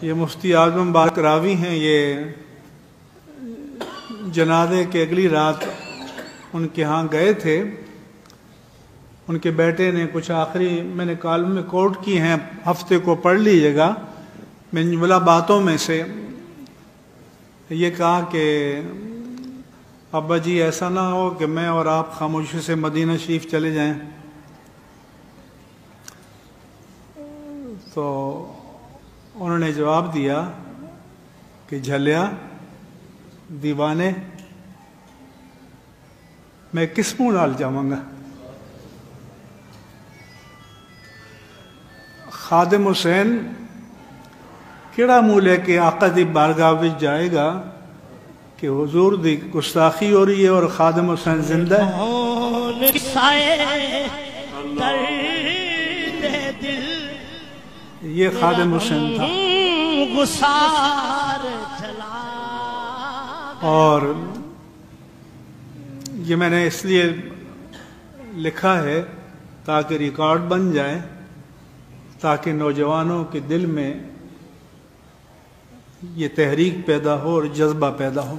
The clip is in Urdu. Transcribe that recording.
یہ مفتی اعظم بارک راوی ہیں، یہ جنازے کے اگلی رات ان کے ہاں گئے تھے۔ ان کے بیٹے نے کچھ آخری میں نے کالم میں کوٹ کی ہیں، ہفتے کو پڑھ لیجیے گا۔ میں جملہ باتوں میں سے یہ کہا کہ ابا جی ایسا نہ ہو کہ میں اور آپ خاموشی سے مدینہ شریف چلے جائیں۔ تو انہوں نے جواب دیا کہ جھلیا دیوانے، میں کس منہ نال جاواں گا؟ خادم حسین کیڑا منہ لے کے آقا دی بارگاہ وچ جائے گا کہ حضور دی گستاخی ہو رہی ہے اور خادم حسین زندہ ہے؟ یہ خادم حسین تھا۔ اور یہ میں نے اس لیے لکھا ہے تاکہ ریکارڈ بن جائے، تاکہ نوجوانوں کے دل میں یہ تحریک پیدا ہو اور جذبہ پیدا ہو۔